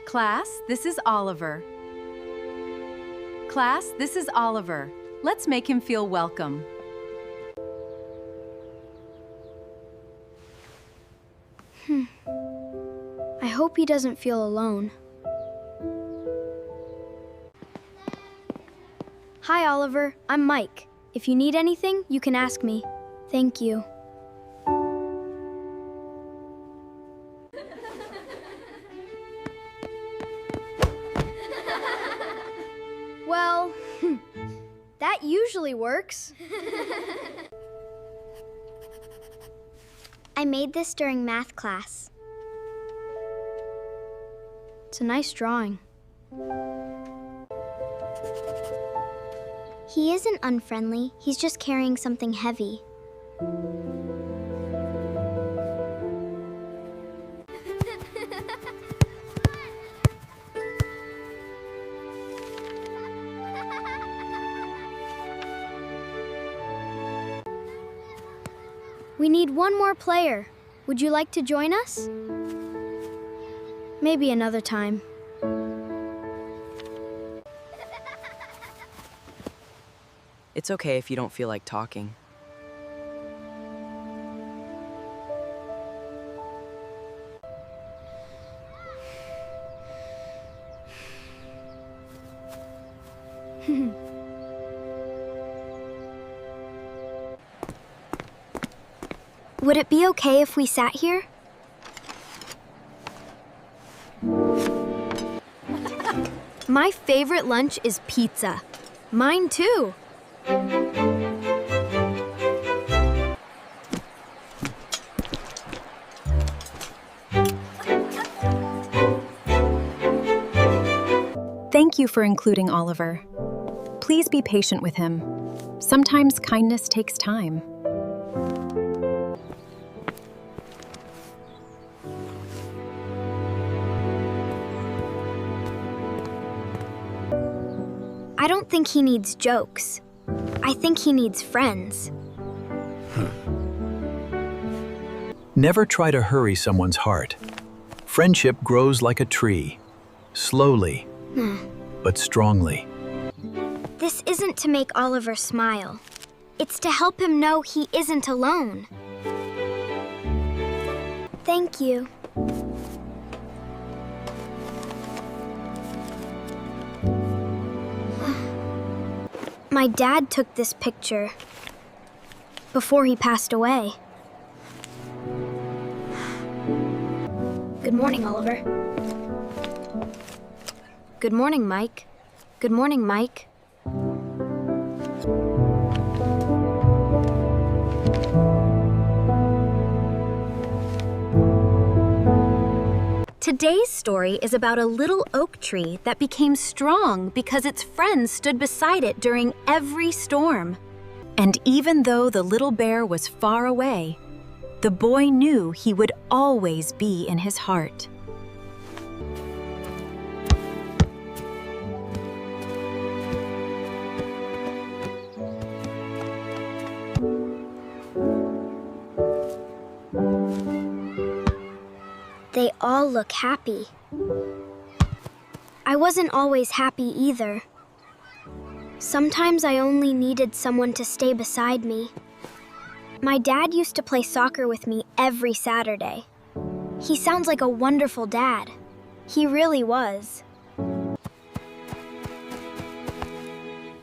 Class, this is Oliver. Class, this is Oliver. Let's make him feel welcome. I hope he doesn't feel alone. Hi, Oliver. I'm Mike. If you need anything, you can ask me. Thank you. Well, that usually works. I made this during math class. It's a nice drawing. He isn't unfriendly, he's just carrying something heavy. We need one more player. Would you like to join us? Maybe another time. It's okay if you don't feel like talking. Would it be okay if we sat here? My favorite lunch is pizza. Mine too. Thank you for including Oliver. Please be patient with him. Sometimes kindness takes time. I don't think he needs jokes. I think he needs friends. Never try to hurry someone's heart. Friendship grows like a tree, slowly, but strongly. This isn't to make Oliver smile. It's to help him know he isn't alone. Thank you. My dad took this picture before he passed away. Good morning, Oliver. Good morning, Mike. Good morning, Mike. Today's story is about a little oak tree that became strong because its friends stood beside it during every storm. And even though the little bear was far away, the boy knew he would always be in his heart. They all look happy. I wasn't always happy either. Sometimes I only needed someone to stay beside me. My dad used to play soccer with me every Saturday. He sounds like a wonderful dad. He really was.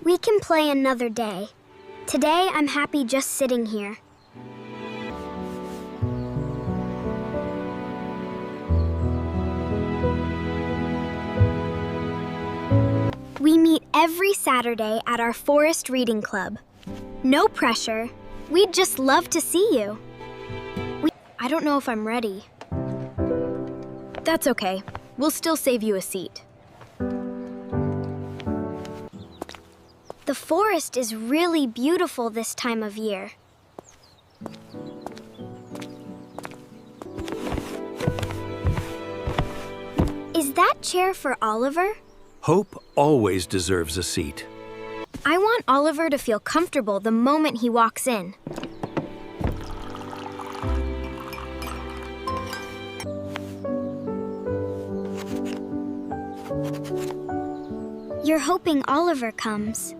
We can play another day. Today, I'm happy just sitting here. We meet every Saturday at our forest reading club. No pressure. We'd just love to see you. I don't know if I'm ready. That's okay. We'll still save you a seat. The forest is really beautiful this time of year. Is that chair for Oliver? Hope always deserves a seat. I want Oliver to feel comfortable the moment he walks in. You're hoping Oliver comes.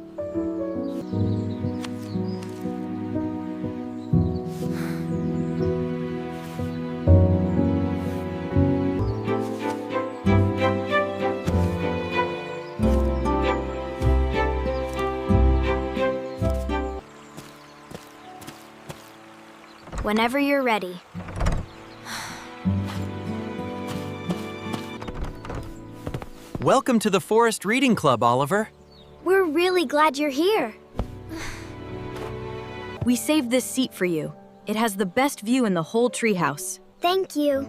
Whenever you're ready. Welcome to the Forest Reading Club, Oliver. We're really glad you're here. We saved this seat for you. It has the best view in the whole treehouse. Thank you.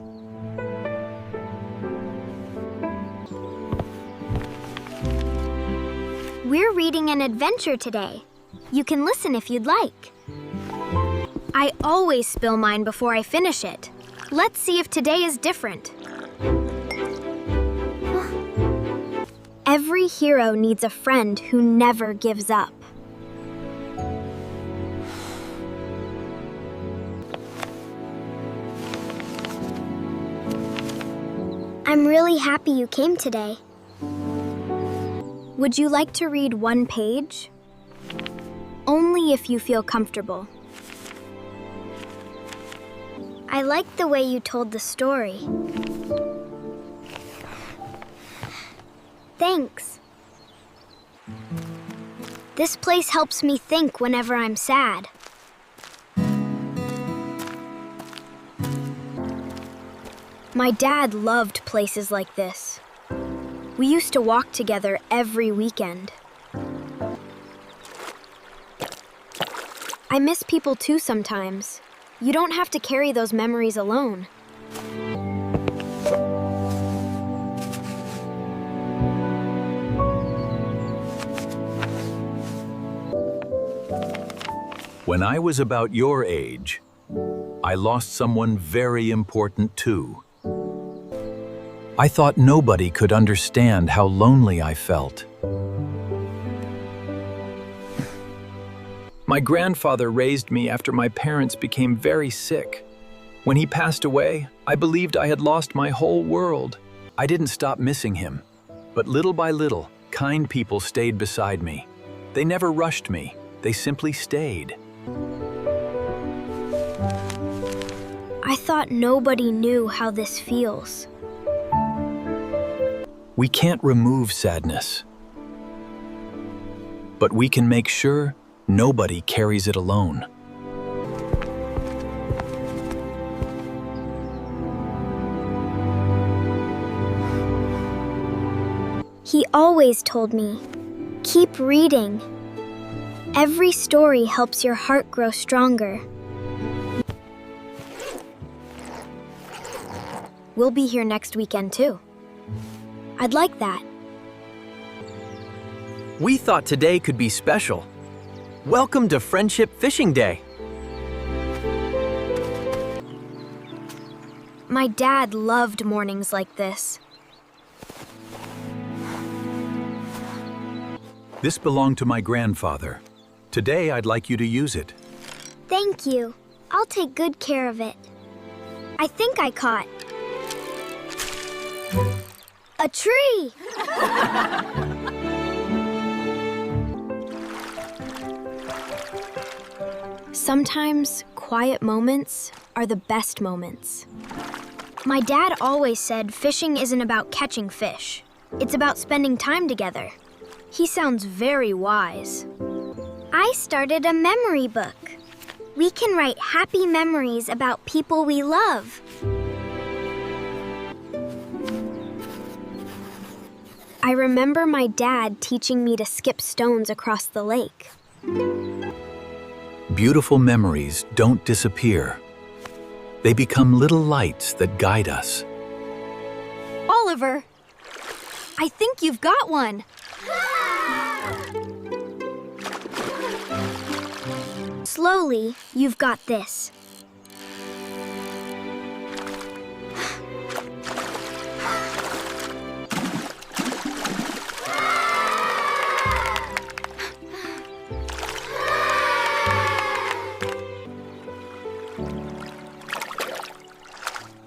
We're reading an adventure today. You can listen if you'd like. I always spill mine before I finish it. Let's see if today is different. Every hero needs a friend who never gives up. I'm really happy you came today. Would you like to read one page? Only if you feel comfortable. I like the way you told the story. Thanks. This place helps me think whenever I'm sad. My dad loved places like this. We used to walk together every weekend. I miss people too sometimes. You don't have to carry those memories alone. When I was about your age, I lost someone very important too. I thought nobody could understand how lonely I felt. My grandfather raised me after my parents became very sick. When he passed away, I believed I had lost my whole world. I didn't stop missing him, but little by little, kind people stayed beside me. They never rushed me, they simply stayed. I thought nobody knew how this feels. We can't remove sadness, but we can make sure nobody carries it alone. He always told me, keep reading. Every story helps your heart grow stronger. We'll be here next weekend too. I'd like that. We thought today could be special. Welcome to Friendship Fishing Day. My dad loved mornings like this. This belonged to my grandfather. Today, I'd like you to use it. Thank you. I'll take good care of it. I think I caught a tree! Sometimes quiet moments are the best moments. My dad always said fishing isn't about catching fish. It's about spending time together. He sounds very wise. I started a memory book. We can write happy memories about people we love. I remember my dad teaching me to skip stones across the lake. Beautiful memories don't disappear. They become little lights that guide us. Oliver, I think you've got one. Slowly, you've got this.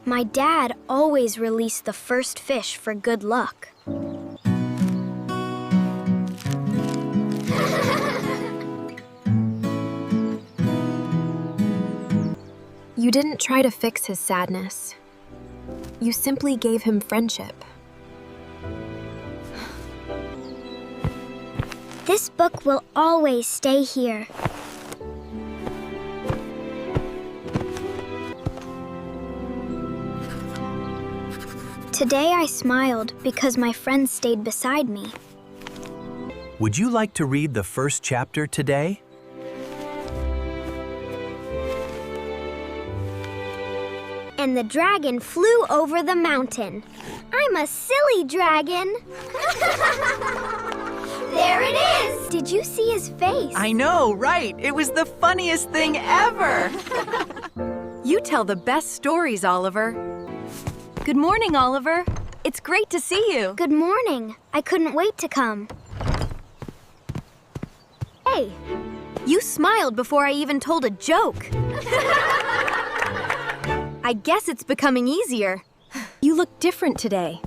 My dad always released the first fish for good luck. You didn't try to fix his sadness. You simply gave him friendship. This book will always stay here. Today I smiled because my friend stayed beside me. Would you like to read the first chapter today? And the dragon flew over the mountain. I'm a silly dragon. There it is! Did you see his face? I know, right? It was the funniest thing ever. You tell the best stories, Oliver. Good morning, Oliver. It's great to see you. Good morning. I couldn't wait to come. Hey, you smiled before I even told a joke. I guess it's becoming easier. You look different today.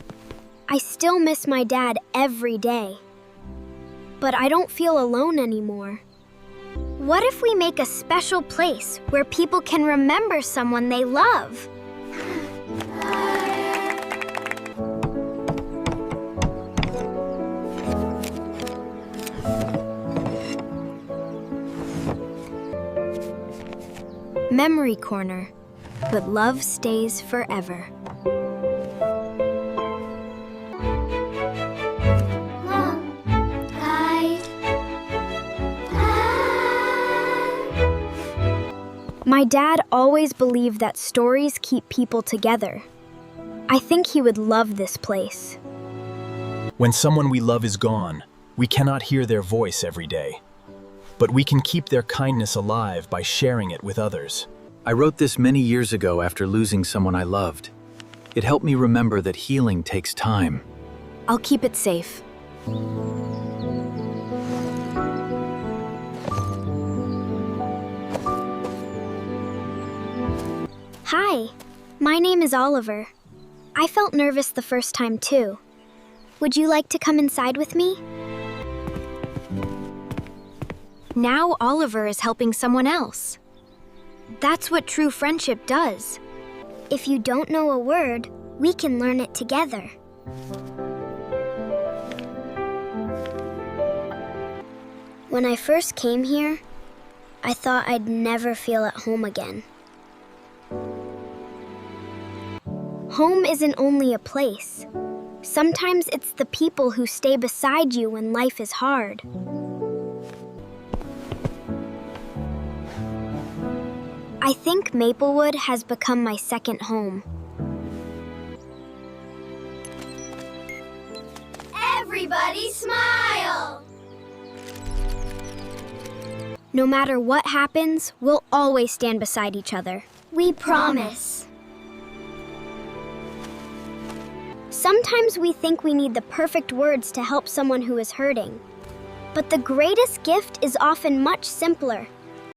I still miss my dad every day. But I don't feel alone anymore. What if we make a special place where people can remember someone they love? Memory Corner, but love stays forever. My dad always believed that stories keep people together. I think he would love this place. When someone we love is gone, we cannot hear their voice every day. But we can keep their kindness alive by sharing it with others. I wrote this many years ago after losing someone I loved. It helped me remember that healing takes time. I'll keep it safe. Hi, my name is Oliver. I felt nervous the first time too. Would you like to come inside with me? Now Oliver is helping someone else. That's what true friendship does. If you don't know a word, we can learn it together. When I first came here, I thought I'd never feel at home again. Home isn't only a place. Sometimes it's the people who stay beside you when life is hard. I think Maplewood has become my second home. Everybody smile! No matter what happens, we'll always stand beside each other. We promise. Sometimes we think we need the perfect words to help someone who is hurting. But the greatest gift is often much simpler.